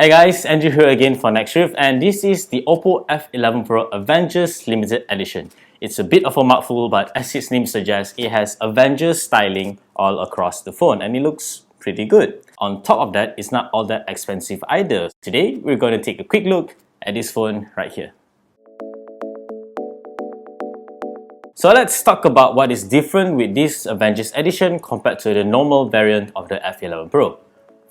Hey guys, Andrew here again for Nextrift, and this is the Oppo F11 Pro Avengers Limited Edition. It's a bit of a mouthful, but as its name suggests, it has Avengers styling all across the phone and it looks pretty good. On top of that, it's not all that expensive either. Today, we're going to take a quick look at this phone right here. So let's talk about what is different with this Avengers Edition compared to the normal variant of the F11 Pro.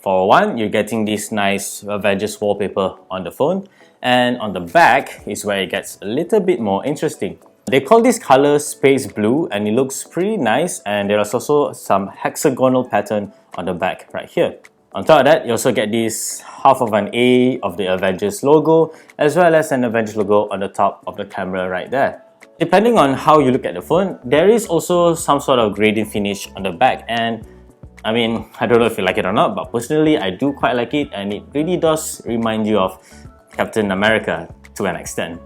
For one, you're getting this nice Avengers wallpaper on the phone, and on the back is where it gets a little bit more interesting. They call this color space blue and it looks pretty nice, and there is also some hexagonal pattern on the back right here. On top of that, you also get this half of an A of the Avengers logo, as well as an Avengers logo on the top of the camera right there. Depending on how you look at the phone, there is also some sort of gradient finish on the back, and I mean, I don't know if you like it or not, but personally I do quite like it, and it really does remind you of Captain America to an extent.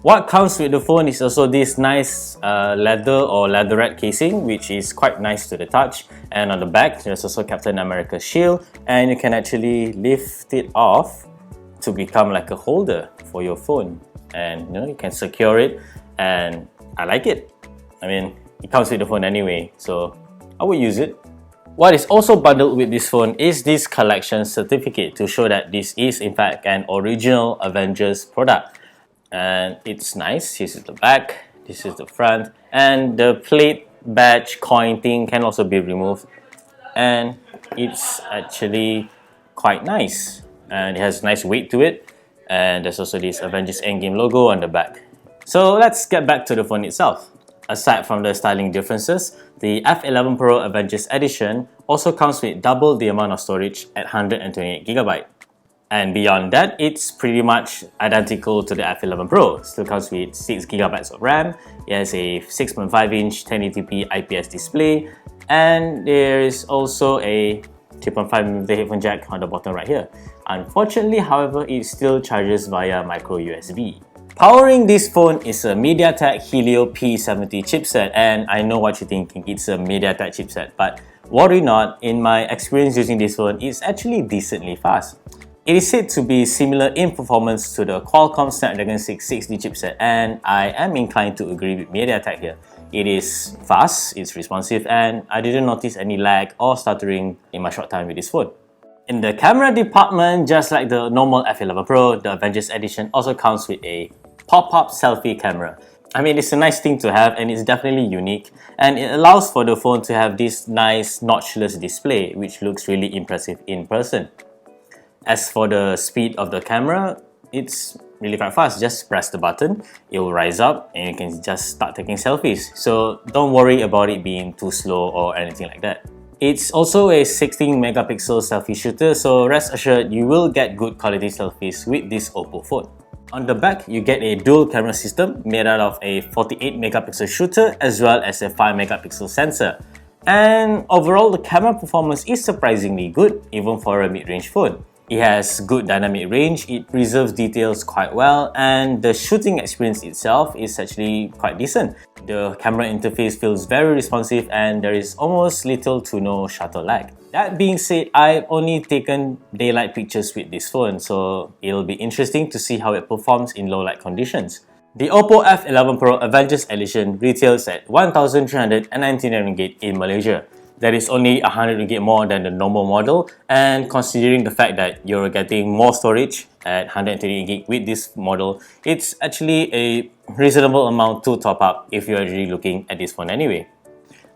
What comes with the phone is also this nice leather or leatherette casing, which is quite nice to the touch, and on the back there's also Captain America's shield, and you can actually lift it off to become like a holder for your phone, and you can secure it, and I like it. I mean, it comes with the phone anyway, so I would use it. What is also bundled with this phone is this collection certificate to show that this is in fact an original Avengers product. And it's nice. This is the back, this is the front, and the plate, badge, coin thing can also be removed. And it's actually quite nice. And it has nice weight to it. And there's also this Avengers Endgame logo on the back. So let's get back to the phone itself. Aside from the styling differences, the F11 Pro Avengers Edition also comes with double the amount of storage at 128GB. And beyond that, it's pretty much identical to the F11 Pro. It still comes with 6GB of RAM, it has a 6.5-inch 1080p IPS display, and there is also a 3.5mm headphone jack on the bottom right here. Unfortunately, however, it still charges via micro USB. Powering this phone is a MediaTek Helio P70 chipset, and I know what you're thinking, it's a MediaTek chipset, but worry not, in my experience using this phone, it's actually decently fast. It is said to be similar in performance to the Qualcomm Snapdragon 660 chipset, and I am inclined to agree with MediaTek here. It is fast, it's responsive, and I didn't notice any lag or stuttering in my short time with this phone. In the camera department, just like the normal F11 Pro, the Avengers Edition also comes with a pop-up selfie camera. I mean, it's a nice thing to have, and it's definitely unique, and it allows for the phone to have this nice notchless display, which looks really impressive in person. As for the speed of the camera, it's really quite fast. Just press the button, it will rise up, and you can just start taking selfies. So don't worry about it being too slow or anything like that. It's also a 16-megapixel selfie shooter, so rest assured you will get good quality selfies with this Oppo phone. On the back, you get a dual camera system made out of a 48-megapixel shooter as well as a 5-megapixel sensor. And overall, the camera performance is surprisingly good, even for a mid-range phone. It has good dynamic range, it preserves details quite well, and the shooting experience itself is actually quite decent. The camera interface feels very responsive, and there is almost little to no shutter lag. That being said, I've only taken daylight pictures with this phone, so it'll be interesting to see how it performs in low light conditions. The Oppo F11 Pro Avengers Edition retails at 1,399 ringgit in Malaysia. That is only 100 ringgit more than the normal model, and considering the fact that you're getting more storage at 120 ringgit with this model, it's actually a reasonable amount to top up if you're really looking at this phone anyway.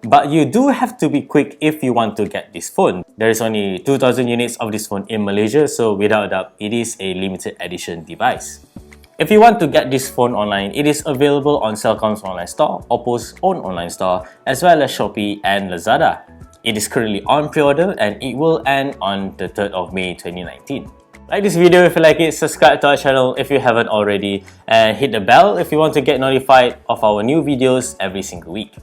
But you do have to be quick if you want to get this phone. There is only 2,000 units of this phone in Malaysia, so without a doubt, it is a limited edition device. If you want to get this phone online, it is available on Cellcom's online store, Oppo's own online store, as well as Shopee and Lazada. It is currently on pre-order and it will end on the 3rd of May 2019. Like this video if you like it, subscribe to our channel if you haven't already, and hit the bell if you want to get notified of our new videos every single week.